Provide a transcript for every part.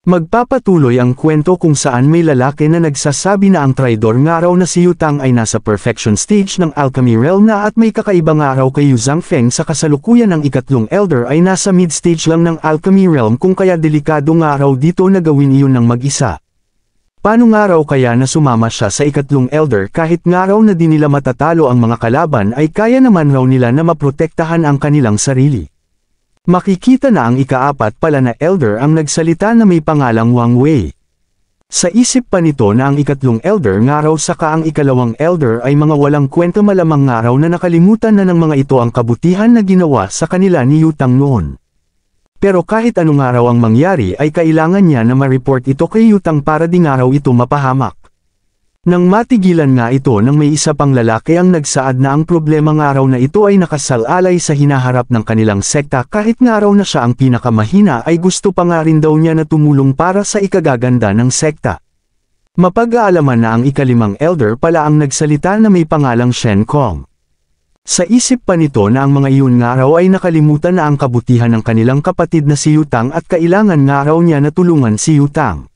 Magpapatuloy ang kwento kung saan may lalaki na nagsasabi na ang traidor nga raw na si Yutang ay nasa perfection stage ng alchemy realm na at may kakaiba nga raw kay Yu Zhangfeng sa kasalukuyan ng ikatlong elder ay nasa mid-stage lang ng alchemy realm kung kaya delikado nga raw dito na gawin iyon ng mag-isa. Paano nga raw kaya na sumama siya sa ikatlong elder kahit nga raw na di nila matatalo ang mga kalaban ay kaya naman raw nila na maprotektahan ang kanilang sarili. Makikita na ang ikaapat pala na elder ang nagsalita na may pangalang Wang Wei. Sa isip pa nito na ang ikatlong elder nga raw saka ang ikalawang elder ay mga walang kwento, malamang nga raw na nakalimutan na ng mga ito ang kabutihan na ginawa sa kanila ni Yutang noon. Pero kahit ano nga raw ang mangyari ay kailangan niya na ma-report ito kay Yutang para di nga raw ito mapahamak. Nang matigilan nga ito nang may isa pang lalaki ang nagsaad na ang problema nga raw na ito ay nakasalalay sa hinaharap ng kanilang sekta kahit nga raw na siya ang pinakamahina ay gusto pa nga rin daw niya na tumulong para sa ikagaganda ng sekta. Mapag-aalaman na ang ikalimang elder pala ang nagsalita na may pangalang Shen Kong. Sa isip pa nito na ang mga iyon nga raw ay nakalimutan na ang kabutihan ng kanilang kapatid na si Yutang at kailangan nga raw niya na tulungan si Yutang.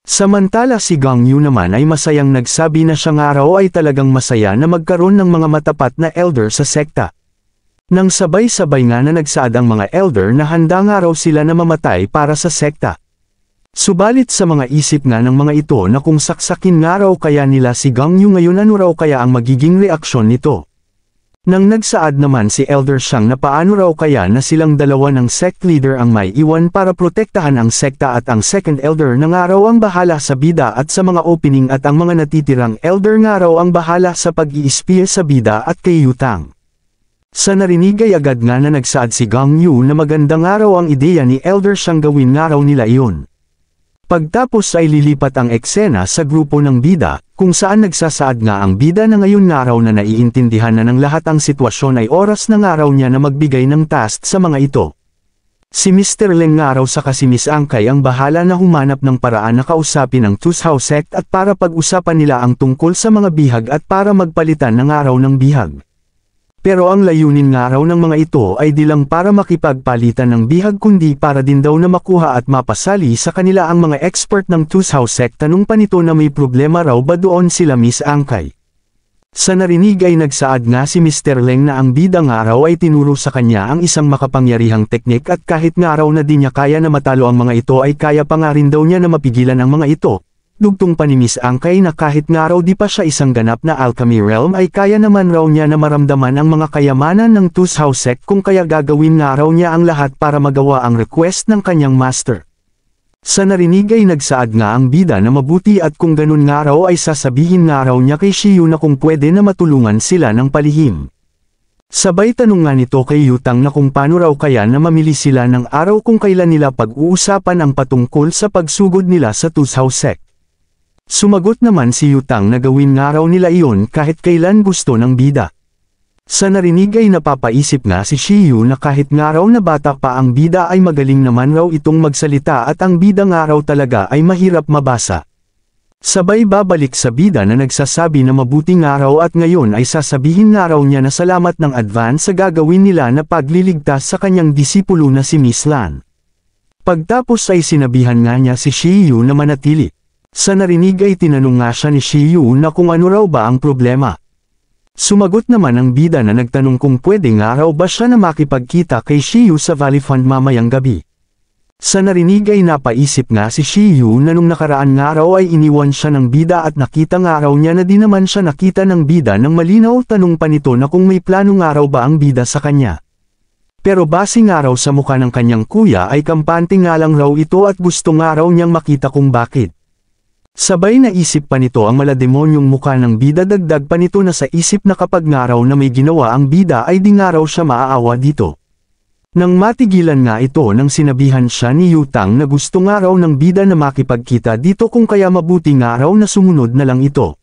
Samantala si Gang Yu naman ay masayang nagsabi na siya nga raw ay talagang masaya na magkaroon ng mga matapat na elder sa sekta. Nang sabay-sabay nga na nagsaad ang mga elder na handa nga raw sila na mamatay para sa sekta. Subalit sa mga isip nga ng mga ito na kung saksakin nga raw kaya nila si Gang Yu ngayon, ano raw kaya ang magiging reaksyon nito. Nang nagsaad naman si Elder Shang na paano raw kaya na silang dalawa ng sect leader ang may iwan para protektahan ang sekta at ang second elder na nga raw ang bahala sa bida at sa mga opening at ang mga natitirang elder nga raw ang bahala sa pag-iispiya sa bida at kay Yutang. Sa narinig ay agad nga na nagsaad si Gang Yu na maganda nga raw ang ideya ni Elder Shang gawin nga raw nila iyon. Pagtapos ay lilipat ang eksena sa grupo ng bida, kung saan nagsasaad nga ang bida na ngayon nga raw na naiintindihan na ng lahat ang sitwasyon ay oras na nga raw niya na magbigay ng task sa mga ito. Si Mr. Leng nga raw saka si Miss Angkay ang bahala na humanap ng paraan na kausapin ang Tusao sect at para pag-usapan nila ang tungkol sa mga bihag at para magpalitan ng araw ng bihag. Pero ang layunin nga raw ng mga ito ay di lang para makipagpalitan ng bihag kundi para din daw na makuha at mapasali sa kanila ang mga expert ng Tusao sect. Tanong pa nito na may problema raw ba doon sila Miss Angkay. Sa narinig ay nagsaad nga si Mr. Leng na ang bida nga raw ay tinuro sa kanya ang isang makapangyarihang teknik at kahit nga raw na di niya kaya na matalo ang mga ito ay kaya pa nga rin daw niya na mapigilan ang mga ito. Dugtong pa ni Miss Angkay na kahit nga raw di pa siya isang ganap na alchemy realm ay kaya naman raw niya na maramdaman ang mga kayamanan ng Tusao sect kung kaya gagawin nga raw niya ang lahat para magawa ang request ng kanyang master. Sa narinig ay nagsaad nga ang bida na mabuti at kung ganun nga raw ay sasabihin nga raw niya kay Shiyu na kung pwede na matulungan sila ng palihim. Sabay tanong nga nito kay Yutang na kung paano raw kaya na mamili sila ng araw kung kailan nila pag-uusapan ang patungkol sa pagsugod nila sa Tusao sect. Sumagot naman si Yutang na gawin nga raw nila iyon kahit kailan gusto ng bida. Sa narinig ay napapaisip nga si Shiyu na kahit nga raw na bata pa ang bida ay magaling naman raw itong magsalita at ang bida nga raw talaga ay mahirap mabasa. Sabay babalik sa bida na nagsasabi na mabuti nga raw at ngayon ay sasabihin nga raw niya na salamat ng advance sa gagawin nila na pagliligtas sa kanyang disipulo na si Miss Lan. Pagtapos ay sinabihan nga niya si Shiyu na manatili. Sa narinig ay tinanong nga siya ni Shiyu na kung ano raw ba ang problema. Sumagot naman ang bida na nagtanong kung pwede nga raw ba siya na makipagkita kay Shiyu sa Valley Fund mamayang gabi. Sa narinig ay napaisip nga si Shiyu na nung nakaraan nga raw ay iniwan siya ng bida at nakita nga raw niya na di naman siya nakita ng bida ng malinaw. Tanong pa nito na kung may plano nga raw ba ang bida sa kanya. Pero base nga raw sa mukha ng kanyang kuya ay kampante nga lang raw ito at gusto nga raw niyang makita kung bakit. Sabay naisip pa nito ang malademonyong mukha ng bida, dagdag pa nito na sa isip na kapag nga raw na may ginawa ang bida ay di nga raw siya maaawa dito. Nang matigilan nga ito nang sinabihan siya ni Yutang na gusto nga raw ng bida na makipagkita dito kung kaya mabuti nga raw na sumunod na lang ito.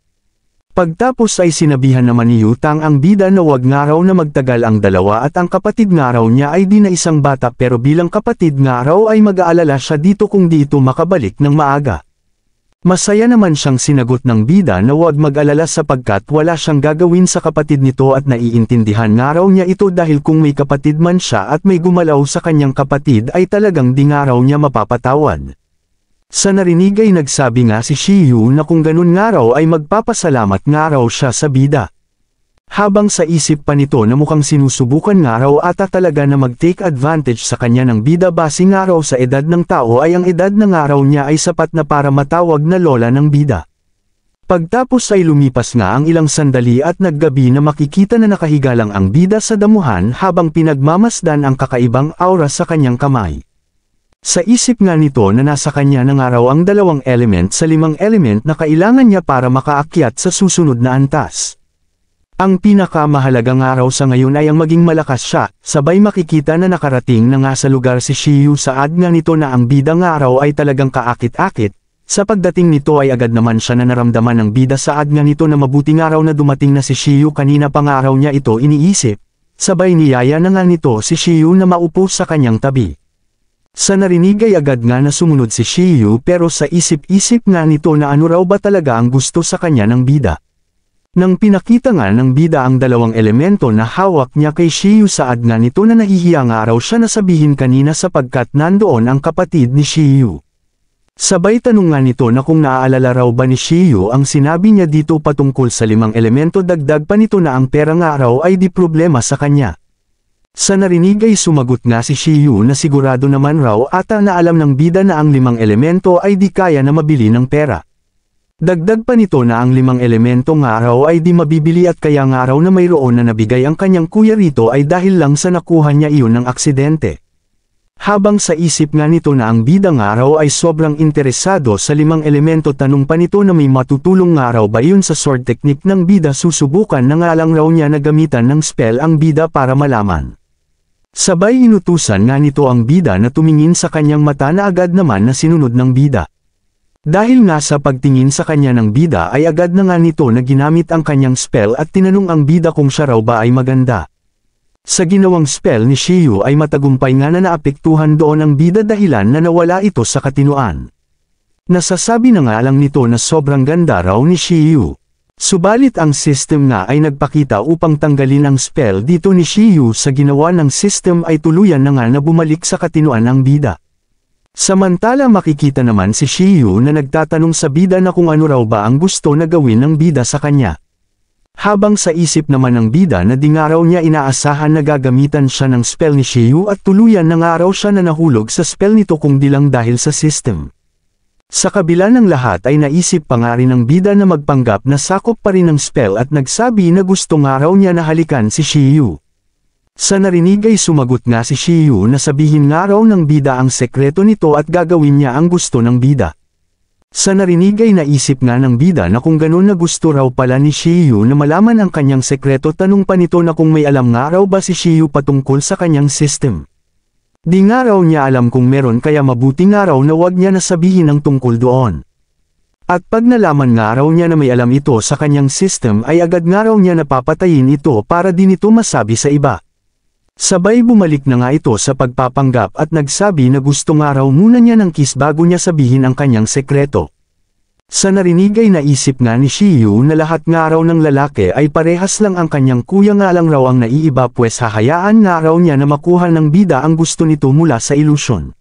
Pagtapos ay sinabihan naman ni Yutang ang bida na wag nga raw na magtagal ang dalawa at ang kapatid nga raw niya ay di na isang bata pero bilang kapatid nga raw ay mag-aalala siya dito kung di ito makabalik ng maaga. Masaya naman siyang sinagot ng bida na huwag mag-alala sapagkat wala siyang gagawin sa kapatid nito at naiintindihan nga raw niya ito dahil kung may kapatid man siya at may gumalaw sa kanyang kapatid ay talagang di nga raw niya mapapatawad. Sa narinig ay nagsabi nga si Shiyu na kung ganun nga raw ay magpapasalamat nga raw siya sa bida. Habang sa isip pa nito na mukhang sinusubukan nga raw ata talaga na mag-take advantage sa kanya ng bida base nga raw sa edad ng tao ay ang edad na nga raw niya ay sapat na para matawag na lola ng bida. Pagtapos ay lumipas nga ang ilang sandali at naggabi na makikita na nakahiga lang ang bida sa damuhan habang pinagmamasdan ang kakaibang aura sa kanyang kamay. Sa isip nga nito na nasa kanya na nga raw ang 2 element sa 5 element na kailangan niya para makaakyat sa susunod na antas. Ang pinakamahalaga nga raw sa ngayon ay ang maging malakas siya, sabay makikita na nakarating na nga sa lugar si Shiyu saad nga nito na ang bida nga raw ay talagang kaakit-akit, sa pagdating nito ay agad naman siya na naramdaman ng bida saad nga nito na mabuti nga raw na dumating na si Shiyu kanina pa nga raw niya ito iniisip, sabay niyaya na nga nito si Shiyu na maupo sa kanyang tabi. Sa narinig ay agad nga na sumunod si Shiyu pero sa isip-isip nga nito na ano raw ba talaga ang gusto sa kanya ng bida. Nang pinakita nga ng bida ang 2 elemento na hawak niya kay Shiyu saad nga nito na nahihiya nga raw siya na sabihin kanina sapagkat nandoon ang kapatid ni Shiyu. Sabay tanong nga nito na kung naaalala raw ba ni Shiyu ang sinabi niya dito patungkol sa 5 elemento dagdag pa nito na ang pera nga raw ay di problema sa kanya. Sa narinig ay sumagot nga si Shiyu na sigurado naman raw ata na alam ng bida na ang 5 elemento ay di kaya na mabili ng pera. Dagdag pa nito na ang 5 elemento nga raw ay di mabibili at kaya nga raw na mayroon na nabigay ang kanyang kuya rito ay dahil lang sa nakuha niya iyon ng aksidente. Habang sa isip nga nito na ang bida nga raw ay sobrang interesado sa 5 elemento tanong pa nito na may matutulong nga raw ba iyon sa sword technique ng bida susubukan na nga lang raw niya na gamitan ng spell ang bida para malaman. Sabay inutusan nga nito ang bida na tumingin sa kanyang mata na agad naman na sinunod ng bida. Dahil nga sa pagtingin sa kanya ng bida ay agad na nga nito na ginamit ang kanyang spell at tinanong ang bida kung siya raw ba ay maganda. Sa ginawang spell ni Shiyu ay matagumpay nga na naapektuhan doon ang bida dahilan na nawala ito sa katinuan. Nasasabi na nga lang nito na sobrang ganda raw ni Shiyu. Subalit ang system nga ay nagpakita upang tanggalin ang spell dito ni Shiyu sa ginawa ng system ay tuluyan na nga na bumalik sa katinuan ang bida. Samantala makikita naman si Shiyu na nagtatanong sa bida na kung ano raw ba ang gusto na gawin ng bida sa kanya. Habang sa isip naman ng bida na di nga raw niya inaasahan na gagamitan siya ng spell ni Shiyu at tuluyan na nga raw siya na nahulog sa spell nito kung di lang dahil sa system. Sa kabila ng lahat ay naisip pa nga rin ng bida na magpanggap na sakop pa rin ng spell at nagsabi na gusto nga raw niya na halikan si Shiyu. Sa narinig ay sumagot nga si Shiyu na sabihin nga raw ng bida ang sekreto nito at gagawin niya ang gusto ng bida. Sa narinig ay naisip nga ng bida na kung ganun na gusto raw pala ni Shiyu na malaman ang kanyang sekreto tanong pa nito na kung may alam nga raw ba si Shiyu patungkol sa kanyang system. Di nga raw niya alam kung meron kaya mabuti nga raw na wag niya nasabihin ang tungkol doon. At pag nalaman nga raw niya na may alam ito sa kanyang system ay agad nga raw niya napapatayin ito para di nito masabi sa iba. Sabay bumalik na nga ito sa pagpapanggap at nagsabi na gusto nga raw muna niya ng kiss bago niya sabihin ang kanyang sekreto. Sa narinig ay naisip nga ni Shiyu na lahat nga raw ng lalaki ay parehas lang ang kanyang kuya nga lang raw ang naiiba pues hahayaan nga raw niya na makuha ng bida ang gusto nito mula sa illusion.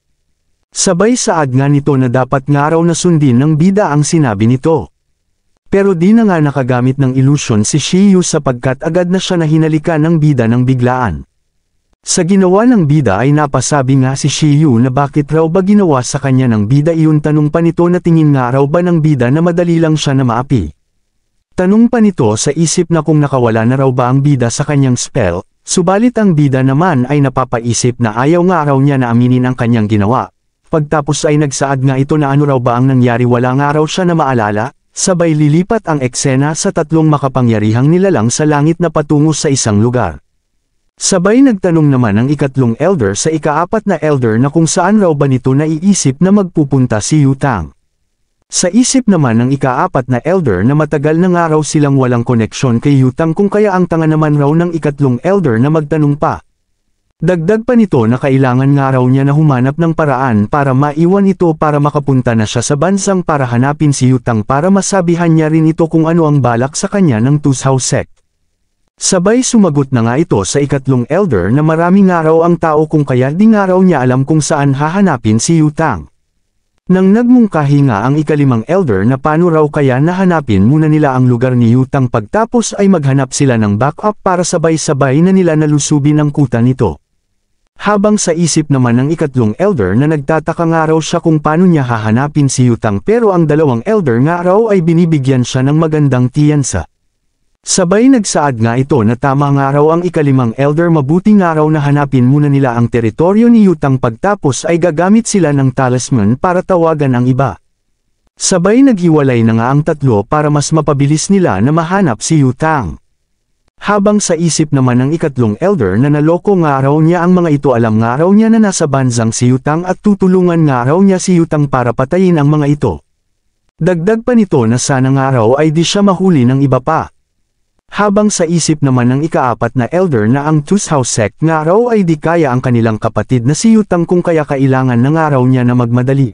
Sabay saad nga nito na dapat nga raw na sundin ng bida ang sinabi nito. Pero di na nga nakagamit ng illusion si Shiyu sapagkat agad na siya na hinalikan ng bida ng biglaan. Sa ginawa ng bida ay napasabi nga si Shiyu na bakit raw ba ginawa sa kanya ng bida iyon tanong pa nito na tingin nga raw ba ng bida na madali lang siya na maapi. Tanong pa nito sa isip na kung nakawala na raw ba ang bida sa kanyang spell, subalit ang bida naman ay napapaisip na ayaw nga raw niya na aminin ang kanyang ginawa. Pagtapos ay nagsaad nga ito na ano raw ba ang nangyari wala nga raw siya na maalala, sabay lilipat ang eksena sa 3 makapangyarihang nilalang sa langit na patungo sa isang lugar. Sabay nagtanong naman ang ikatlong elder sa ika-4 na elder na kung saan raw ba nito naiisip na magpupunta si Yutang. Sa isip naman ng ika-4 na elder na matagal na nga raw silang walang koneksyon kay Yutang kung kaya ang tanga naman raw ng ikatlong elder na magtanong pa. Dagdag pa nito na kailangan nga raw niya na humanap ng paraan para maiwan ito para makapunta na siya sa bansang para hanapin si Yutang para masabihan niya rin ito kung ano ang balak sa kanya ng Tushaw sect. Sabay sumagot na nga ito sa ikatlong elder na marami nga raw ang tao kung kaya di nga raw niya alam kung saan hahanapin si Yutang. Nang nagmungkahi nga ang ikalimang elder na paano raw kaya nahanapin muna nila ang lugar ni Yutang pagtapos ay maghanap sila ng backup para sabay-sabay na nila nalusubin ang kuta nito. Habang sa isip naman ng ikatlong elder na nagtataka nga raw siya kung paano niya hahanapin si Yutang pero ang dalawang elder nga raw ay binibigyan siya ng magandang tiyansa. Sabay nagsaad nga ito na tama nga raw ang ikalimang elder mabuti nga raw na hanapin muna nila ang teritoryo ni Yutang pagtapos ay gagamit sila ng talisman para tawagan ang iba. Sabay naghiwalay na nga ang tatlo para mas mapabilis nila na mahanap si Yutang. Habang sa isip naman ng ikatlong elder na naloko nga raw niya ang mga ito alam nga raw niya na nasa banzang si Yutang at tutulungan nga raw niya si Yutang para patayin ang mga ito. Dagdag pa nito na sana nga raw ay di siya mahuli ng iba pa. Habang sa isip naman ng ikaapat na elder na ang Tushaw sect nga raw ay di kaya ang kanilang kapatid na si Yutang kung kaya kailangan na nga raw niya na magmadali.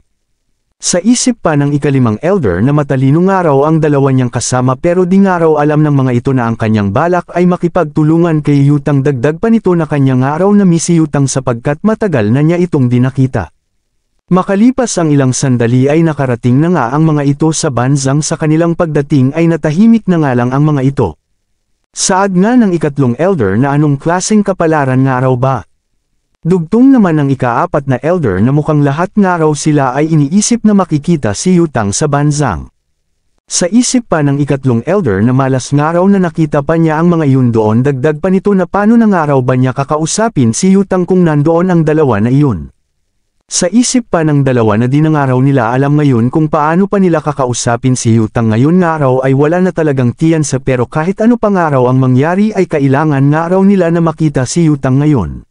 Sa isip pa ng ikalimang elder na matalino nga raw ang dalawa niyang kasama pero di nga raw alam ng mga ito na ang kanyang balak ay makipagtulungan kay Yutang dagdag pa nito na kanya nga raw na miss si Yutang sapagkat matagal na niya itong dinakita. Makalipas ang ilang sandali ay nakarating na nga ang mga ito sa banzang sa kanilang pagdating ay natahimik na nga lang ang mga ito. Saad nga ng ikatlong elder na anong klaseng kapalaran nga raw ba? Dugtong naman ng ikaapat na elder na mukhang lahat nga raw sila ay iniisip na makikita si Yutang sa banzang. Sa isip pa ng ikatlong elder na malas nga raw na nakita pa niya ang mga iyon doon dagdag pa nito na paano na nga raw ba niya kakausapin si Yutang kung nandoon ang dalawa na iyon. Sa isip pa ng dalawa na di na nga raw nila alam ngayon kung paano pa nila kakausapin si Yutang ngayon nga raw ay wala na talagang tiyansa pero kahit ano pa nga raw ang mangyari ay kailangan nga raw nila na makita si Yutang ngayon.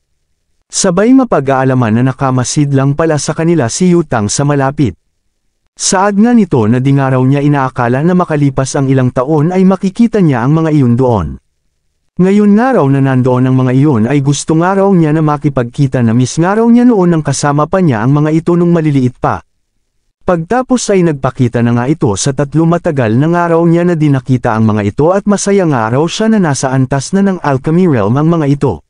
Sabay mapag-aalaman na nakamasid lang pala sa kanila si Yutang sa malapit. Saad nga nito na di nga raw niya inaakala na makalipas ang ilang taon ay makikita niya ang mga iyon doon. Ngayon nga raw na nandoon ang mga iyon ay gusto nga raw niya na makipagkita na miss nga raw niya noon nang kasama pa niya ang mga ito nung maliliit pa. Pagtapos ay nagpakita na nga ito sa tatlo matagal na nga raw niya na di nakita ang mga ito at masaya nga raw siya na nasa antas na ng Alchemy Realm ang mga ito.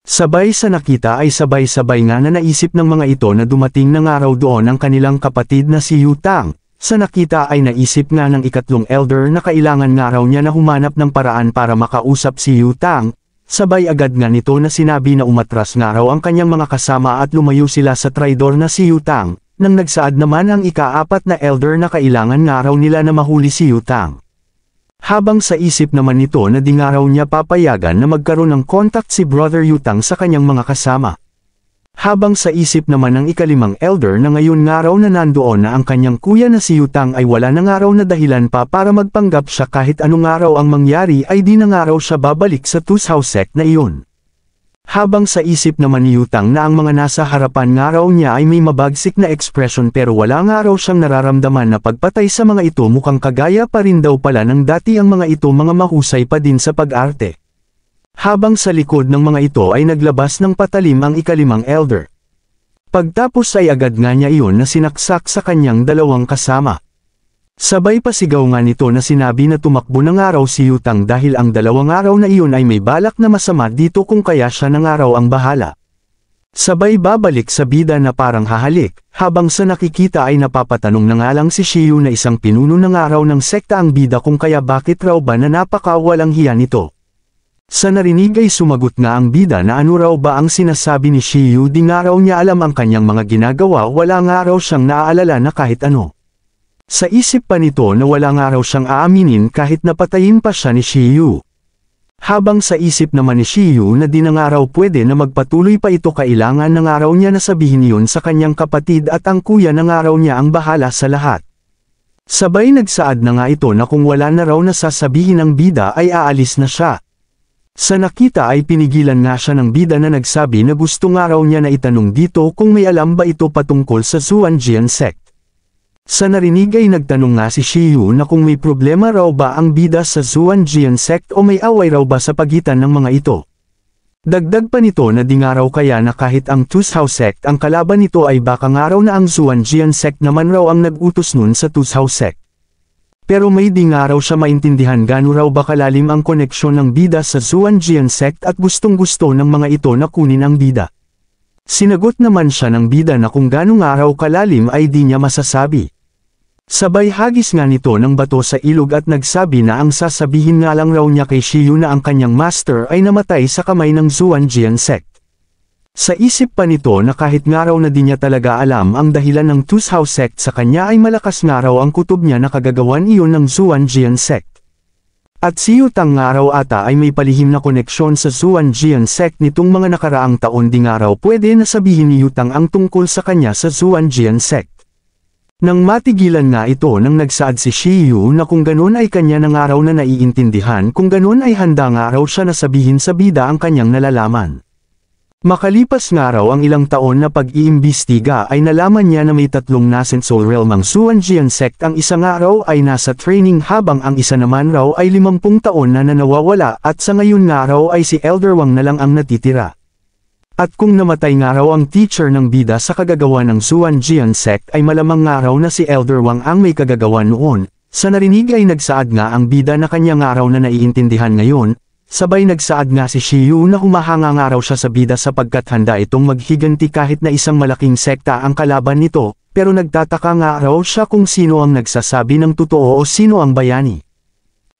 Sabay sa nakita ay sabay-sabay nga na naisip ng mga ito na dumating na nga raw doon ang kanilang kapatid na si Yutang. Sa nakita ay naisip nga ng ikatlong elder na kailangan nga raw niya na humanap ng paraan para makausap si Yutang, sabay agad nga nito na sinabi na umatras nga raw ang kanyang mga kasama at lumayo sila sa traidor na si Yutang, nang nagsaad naman ang ikaapat na elder na kailangan nga raw nila na mahuli si Yutang. Habang sa isip naman nito na di nga raw niya papayagan na magkaroon ng contact si Brother Yutang sa kanyang mga kasama. Habang sa isip naman ng ikalimang elder na ngayon nga raw na nandoon na ang kanyang kuya na si Yutang ay wala na nga raw na dahilan pa para magpanggap siya kahit anong nga raw ang mangyari ay di na nga raw siya babalik sa Tushaw sect na iyon. Habang sa isip naman ni Yutang na ang mga nasa harapan nga raw niya ay may mabagsik na ekspresyon pero wala nga raw siyang nararamdaman na pagpatay sa mga ito mukhang kagaya pa rin daw pala ng dati ang mga ito mga mahusay pa din sa pag-arte. Habang sa likod ng mga ito ay naglabas ng patalim ang ikalimang elder. Pagtapos ay agad nga niya iyon na sinaksak sa kanyang dalawang kasama. Sabay pasigaw nga nito na sinabi na tumakbo na nga raw si Yutang dahil ang dalawang araw na iyon ay may balak na masama dito kung kaya siya na nga raw ang bahala. Sabay babalik sa bida na parang hahalik, habang sa nakikita ay napapatanong na nga lang si Shiyu na isang pinuno na nga raw ng sekta ang bida kung kaya bakit raw ba na napakawalang hiya nito. Sa narinig ay sumagot nga ang bida na ano raw ba ang sinasabi ni Shiyu di nga raw niya alam ang kanyang mga ginagawa wala nga raw siyang naaalala na kahit ano. Sa isip pa nito na wala nga raw siyang aaminin kahit napatayin pa siya ni Shiyu. Habang sa isip naman ni Shiyu na di na nga raw pwede na magpatuloy pa ito kailangan na nga raw niya na sabihin yun sa kanyang kapatid at ang kuya na nga raw niya ang bahala sa lahat. Sabay nagsaad na nga ito na kung wala na raw na sasabihin ng bida ay aalis na siya. Sa nakita ay pinigilan nga siya ng bida na nagsabi na gusto nga raw niya na itanong dito kung may alam ba ito patungkol sa Zuanjian sect. Sa narinig ay nagtanong nga si Shiyu na kung may problema raw ba ang bida sa Zuanjian sect o may away raw ba sa pagitan ng mga ito. Dagdag pa nito na di nga raw kaya na kahit ang Tushaw sect ang kalaban nito ay baka nga raw na ang Zuanjian sect naman raw ang nag-utos nun sa Tushaw sect. Pero may di nga raw siya maintindihan gaano raw ba kalalim ang koneksyon ng bida sa Zuanjian sect at gustong-gusto ng mga ito na kunin ang bida. Sinagot naman siya ng bida na kung ganong araw kalalim ay di niya masasabi. Sabay hagis nga nito ng bato sa ilog at nagsabi na ang sasabihin nga lang raw niya kay Shiyu na ang kanyang master ay namatay sa kamay ng Xuanjian sect. Sa isip pa nito na kahit nga raw na di niya talaga alam ang dahilan ng Tushao sect sa kanya ay malakas nga raw ang kutob niya na kagagawan iyon ng Xuanjian sect. At si Yutang nga raw ata ay may palihim na koneksyon sa Xuanjian sect nitong mga nakaraang taon di nga raw pwede na sabihin ni Yutang ang tungkol sa kanya sa Xuanjian sect. Nang matigilan nga ito nang nagsaad si Shiyu na kung ganun ay kanya na nga raw na naiintindihan kung ganun ay handa nga raw siya na sabihin sa bida ang kanyang nalalaman. Makalipas nga raw ang ilang taon na pag-iimbestiga ay nalaman niya na may tatlong nascent soul realm ang Xuanjian sect, ang isa nga raw ay nasa training habang ang isa naman raw ay 50 taon na nawawala at sa ngayon nga raw ay si Elder Wang na lang ang natitira. At kung namatay nga raw ang teacher ng bida sa kagagawa ng Xuanjian sect ay malamang nga raw na si Elder Wang ang may kagagawa noon. Sa narinig ay nagsaad nga ang bida na kanya nga raw na naiintindihan ngayon. Sabay nagsaad nga si Shiyu na humahanga nga raw siya sa bida sapagkat handa itong maghiganti kahit na isang malaking sekta ang kalaban nito, pero nagtataka nga raw siya kung sino ang nagsasabi ng totoo o sino ang bayani.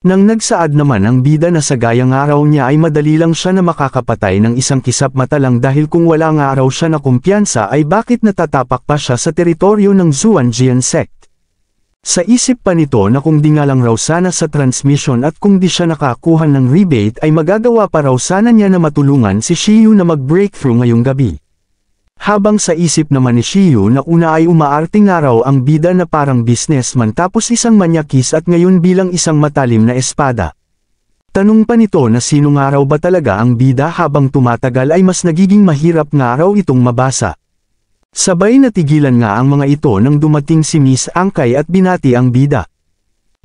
Nang nagsaad naman ang bida na sa gaya nga raw niya ay madali lang siya na makakapatay ng isang kisap mata lang dahil kung wala nga raw siya na kumpiyansa ay bakit natatapak pa siya sa teritoryo ng Xuanjian sect. Sa isip pa nito na kung di nga lang raw sana sa transmission at kung di siya nakakuha ng rebate ay magagawa pa raw sana niya na matulungan si Shiyu na mag-breakthrough ngayong gabi. Habang sa isip naman ni Shiyu na una ay umaarte nga raw ang bida na parang businessman tapos isang manyakis at ngayon bilang isang matalim na espada. Tanong pa nito na sino nga raw ba talaga ang bida habang tumatagal ay mas nagiging mahirap nga raw itong mabasa. Sabay natigilan nga ang mga ito nang dumating si Miss Angkay at binati ang bida.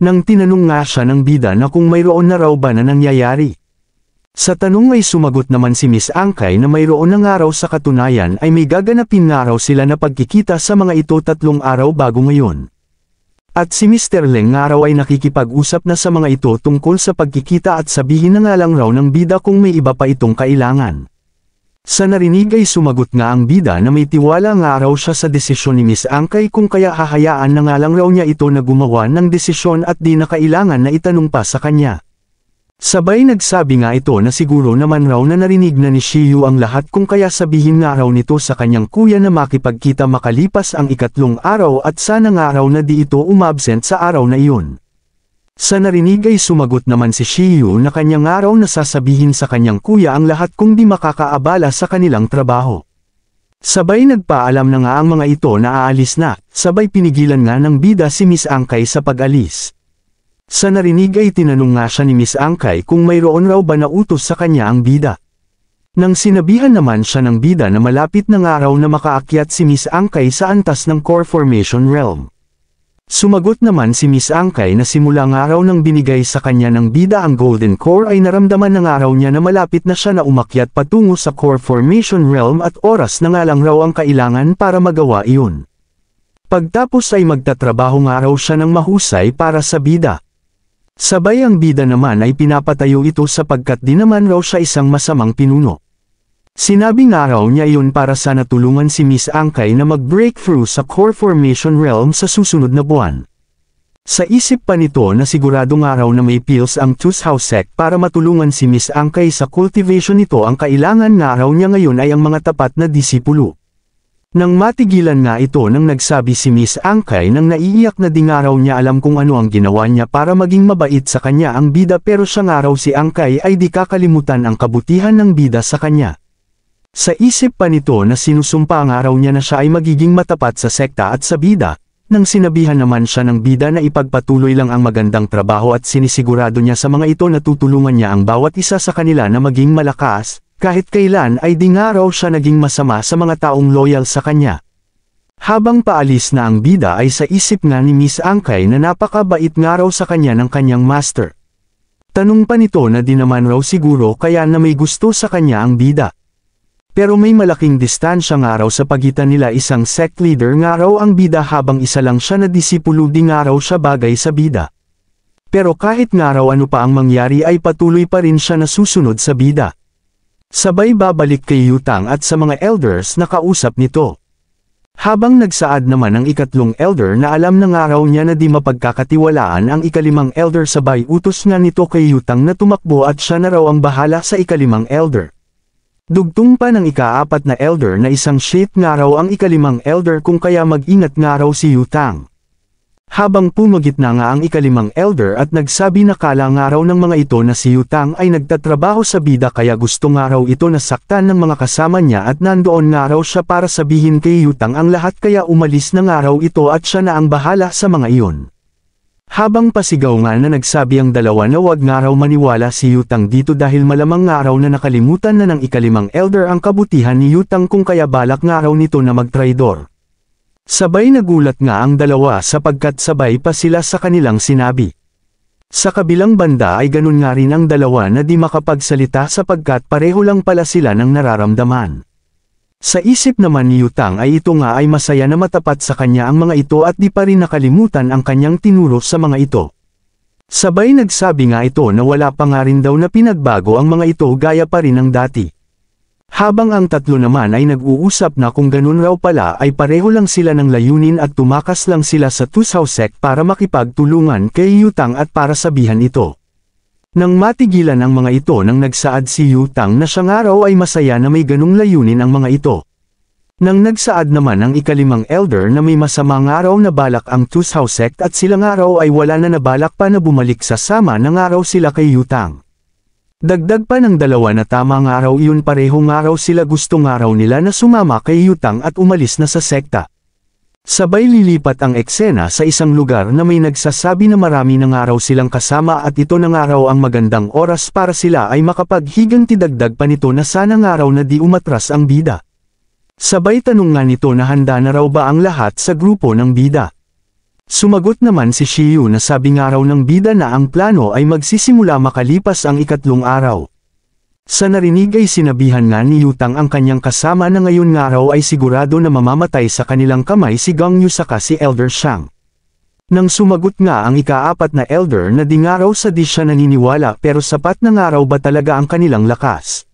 Nang tinanong nga siya ng bida na kung mayroon na raw ba na nangyayari. Sa tanong ay sumagot naman si Miss Angkay na mayroon na nga raw sa katunayan ay may gaganapin nga raw sila na pagkikita sa mga ito 3 araw bago ngayon. At si Mr. Leng nga raw ay nakikipag-usap na sa mga ito tungkol sa pagkikita at sabihin na nga lang raw ng bida kung may iba pa itong kailangan. Sa narinig ay sumagot nga ang bida na may tiwala nga raw siya sa desisyon ni Miss Angkay kung kaya hahayaan na nga lang raw niya ito na gumawa ng desisyon at di na kailangan na itanong pa sa kanya. Sabay nagsabi nga ito na siguro naman raw na narinig na ni Shiyu ang lahat kung kaya sabihin nga raw nito sa kanyang kuya na makipagkita makalipas ang 3 araw at sana nga raw na di ito umabsent sa araw na iyon. Sa narinig ay sumagot naman si Shiyu na kanyang araw na sasabihin sa kanyang kuya ang lahat kung di makakaabala sa kanilang trabaho. Sabay nagpaalam na nga ang mga ito na aalis na, sabay pinigilan nga ng bida si Miss Angkay sa pag-alis. Sa narinig ay tinanong nga siya ni Miss Angkay kung mayroon raw ba na utos sa kanya ang bida. Nang sinabihan naman siya ng bida na malapit na nga raw na makaakyat si Miss Angkay sa antas ng Core Formation Realm. Sumagot naman si Miss Angkay na simula nga raw nang binigay sa kanya ng bida ang Golden Core ay naramdaman na nga raw niya na malapit na siya na umakyat patungo sa Core Formation Realm at oras na nga lang raw ang kailangan para magawa iyon. Pagtapos ay magtatrabaho nga raw siya ng mahusay para sa bida. Sabay ang bida naman ay pinapatayo ito sapagkat di naman raw siya isang masamang pinuno. Sinabi nga raw niya iyon para sana tulungan si Miss Angkay na mag-breakthrough sa Core Formation Realm sa susunod na buwan. Sa isip pa nito na sigurado nga raw na may pills ang Tushao sect para matulungan si Miss Angkay sa cultivation nito, ang kailangan nga raw niya ngayon ay ang mga tapat na disipulo. Nang matigilan nga ito nang nagsabi si Miss Angkay nang naiiyak na di nga raw niya alam kung ano ang ginawa niya para maging mabait sa kanya ang bida, pero siya nga raw si Angkay ay di kakalimutan ang kabutihan ng bida sa kanya. Sa isip pa nito na sinusumpa nga raw niya na siya ay magiging matapat sa sekta at sa bida, nang sinabihan naman siya ng bida na ipagpatuloy lang ang magandang trabaho at sinisigurado niya sa mga ito na tutulungan niya ang bawat isa sa kanila na maging malakas, kahit kailan ay di nga raw siya naging masama sa mga taong loyal sa kanya. Habang paalis na ang bida ay sa isip nga ni Miss Angkay na napakabait nga raw sa kanya ng kanyang master. Tanong pa nito na di naman raw siguro kaya na may gusto sa kanya ang bida. Pero may malaking distansya nga raw sa pagitan nila, isang sect leader nga raw ang bida habang isa lang siya na disipulo di nga raw siya bagay sa bida. Pero kahit nga raw ano pa ang mangyari ay patuloy pa rin siya na susunod sa bida. Sabay babalik kay Yutang at sa mga elders na kausap nito. Habang nagsaad naman ang ikatlong elder na alam ng araw niya na di mapagkakatiwalaan ang ikalimang elder, sabay utos nga nito kay Yutang na tumakbo at siya na raw ang bahala sa ikalimang elder. Dugtong pa ng ikaapat na elder na isang ship nga raw ang ikalimang elder kung kaya mag-ingat nga raw si Yutang. Habang pumagit na nga ang ikalimang elder at nagsabi na kala nga raw ng mga ito na si Yutang ay nagtatrabaho sa bida kaya gusto nga raw ito nasaktan ng mga kasama niya at nandoon nga raw siya para sabihin kay Yutang ang lahat kaya umalis na nga raw ito at siya na ang bahala sa mga iyon. Habang pasigaw nga na nagsabi ang dalawa na wag nga raw maniwala si Yutang dito dahil malamang nga raw na nakalimutan na ng ikalimang elder ang kabutihan ni Yutang kung kaya balak nga raw nito na magtraidor. Sabay nagulat nga ang dalawa sapagkat sabay pa sila sa kanilang sinabi. Sa kabilang banda ay ganun nga rin ang dalawa na di makapagsalita sapagkat pareho lang pala sila ng nararamdaman. Sa isip naman ni Yutang ay ito nga ay masaya na matapat sa kanya ang mga ito at di pa rin nakalimutan ang kanyang tinuro sa mga ito. Sabay nagsabi nga ito na wala pa nga rin daw na pinagbago ang mga ito gaya pa rin ng dati. Habang ang tatlo naman ay nag-uusap na kung ganun raw pala ay pareho lang sila ng layunin at tumakas lang sila sa Tusaw Sect para makipagtulungan kay Yutang at para sabihan ito. Nang matigilan ang mga ito nang nagsaad si Yutang na siya nga raw ay masaya na may ganung layunin ang mga ito. Nang nagsaad naman ang ikalimang elder na may masama nga raw na balak ang Tusaw Sect at sila nga raw ay wala na nabalak pa na bumalik sa sama na nga raw sila kay Yutang. Dagdag pa ng dalawa na tama nga raw iyon pareho nga raw sila gusto nga raw nila na sumama kay Yutang at umalis na sa sekta. Sabay lilipat ang eksena sa isang lugar na may nagsasabi na marami na nga raw silang kasama at ito na nga raw ang magandang oras para sila ay makapaghiganti dagdag pa nito na sana nga raw na di umatras ang bida. Sabay tanong nga nito na handa na raw ba ang lahat sa grupo ng bida. Sumagot naman si Shiyu na sabi nga raw ng bida na ang plano ay magsisimula makalipas ang ikatlong araw. Sa narinig ay sinabihan nga ni Yutang ang kanyang kasama na ngayon nga raw ay sigurado na mamamatay sa kanilang kamay si Gangyu saka si Elder Shang. Nang sumagot nga ang ikaapat na elder na di nga raw sa di siya naniniwala pero sapat na nga raw ba talaga ang kanilang lakas.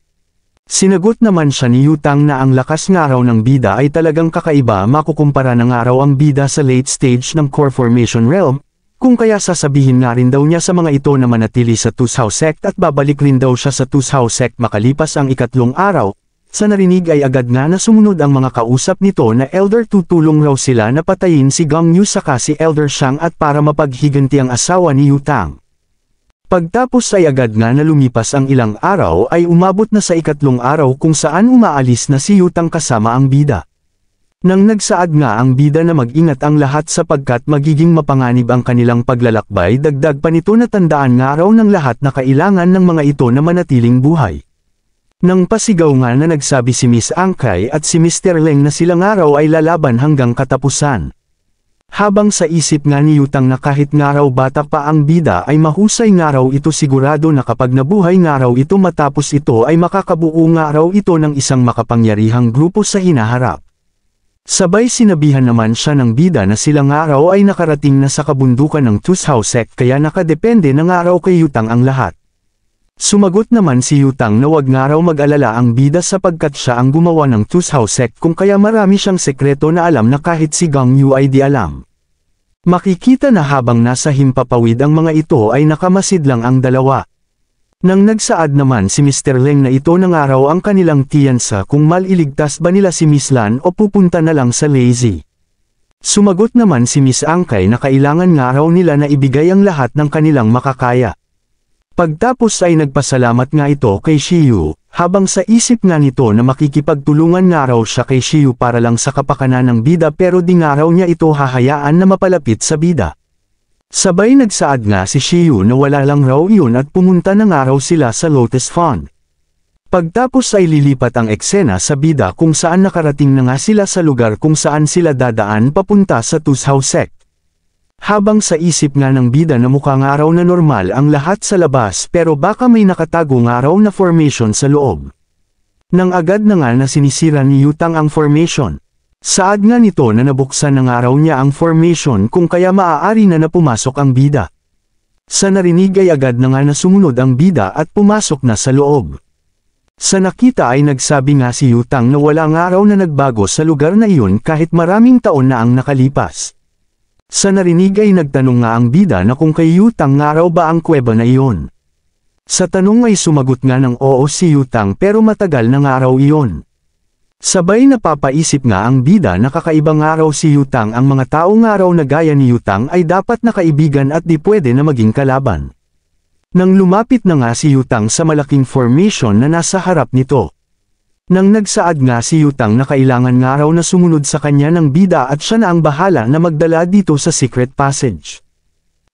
Sinagot naman siya ni Yutang na ang lakas nga raw ng bida ay talagang kakaiba makukumpara na nga raw ang bida sa late stage ng core formation realm, kung kaya sasabihin nga rin daw niya sa mga ito na manatili sa Tusaw Sect at babalik rin daw siya sa Tusaw Sect makalipas ang ikatlong araw. Sa narinig ay agad nga na sumunod ang mga kausap nito na elder tutulong raw sila na patayin si Gangyu saka si Elder Shang at para mapaghiganti ang asawa ni Yutang. Pagtapos ay agad nga na lumipas ang ilang araw ay umabot na sa ikatlong araw kung saan umaalis na si Yutang kasama ang bida. Nang nagsaad nga ang bida na mag-ingat ang lahat sapagkat magiging mapanganib ang kanilang paglalakbay dagdag pa nito na tandaan nga raw ng lahat na kailangan ng mga ito na manatiling buhay. Nang pasigaw nga na nagsabi si Miss Angkay at si Mr. Leng na sila nga raw ay lalaban hanggang katapusan. Habang sa isip nga ni Yutang na kahit nga raw bata pa ang bida ay mahusay nga raw ito sigurado na kapag nabuhay nga raw ito matapos ito ay makakabuo nga raw ito ng isang makapangyarihang grupo sa hinaharap. Sabay sinabihan naman siya ng bida na sila nga raw ay nakarating na sa kabundukan ng Tusaw Sect kaya nakadepende na nga raw kay Yutang ang lahat. Sumagot naman si Yutang na wag nga raw mag-alala ang bida sapagkat siya ang gumawa ng Tusaw Sect kung kaya marami siyang sekreto na alam na kahit si Gangyu ay di alam. Makikita na habang nasa himpapawid ang mga ito ay nakamasid lang ang dalawa. Nang nagsaad naman si Mr. Leng na ito na nga raw ang kanilang tiyansa kung maliligtas ba nila si Miss Lan o pupunta na lang sa Lazy. Sumagot naman si Miss Angkay na kailangan nga raw nila na ibigay ang lahat ng kanilang makakaya. Pagtapos ay nagpasalamat nga ito kay Shiyu, habang sa isip nga nito na makikipagtulungan nga raw siya kay Shiyu para lang sa kapakanan ng bida pero di nga raw niya ito hahayaan na mapalapit sa bida. Sabay nagsaad nga si Shiyu na wala lang raw iyon at pumunta na nga raw sila sa Lotus Pond. Pagtapos ay lilipat ang eksena sa bida kung saan nakarating na nga sila sa lugar kung saan sila dadaan papunta sa Tusaw Sect. Habang sa isip nga ng bida na mukha nga raw na normal ang lahat sa labas pero baka may nakatago nga raw na formation sa loob. Nang agad na nga na sinisira ni Yutang ang formation. Saad nga nito na nabuksan na nga raw niya ang formation kung kaya maaari na pumasok ang bida. Sa narinig ay agad na nga na sumunod ang bida at pumasok na sa loob. Sa nakita ay nagsabi nga si Yutang na walang araw na nagbago sa lugar na iyon kahit maraming taon na ang nakalipas. Sa narinig ay nagtanong nga ang bida na kung kay Yutang nga raw ba ang kuweba na iyon. Sa tanong ay sumagot nga ng oo si Yutang pero matagal na nga raw iyon. Sabay napapaisip nga ang bida na kakaibang araw si Yutang, ang mga tao nga raw na gaya ni Yutang ay dapat na kaibigan at di pwede na maging kalaban. Nang lumapit na nga si Yutang sa malaking formation na nasa harap nito. Nang nagsaad nga si Yutang na kailangan nga raw na sumunod sa kanya ng bida at siya na ang bahala na magdala dito sa secret passage.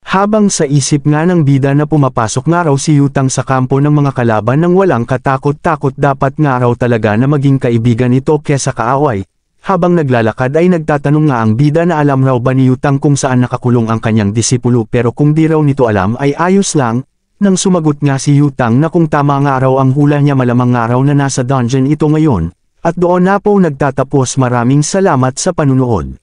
Habang sa isip nga ng bida na pumapasok nga raw si Yutang sa kampo ng mga kalaban ng walang katakot-takot, dapat nga raw talaga na maging kaibigan ito kesa kaaway. Habang naglalakad ay nagtatanong nga ang bida na alam raw ba ni Yutang kung saan nakakulong ang kanyang disipulo, pero kung di raw nito alam ay ayos lang. Nang sumagot nga si Yutang na kung tama nga raw ang hula niya, malamang nga raw na nasa dungeon ito ngayon, at doon na po nagtatapos. Maraming salamat sa panunood.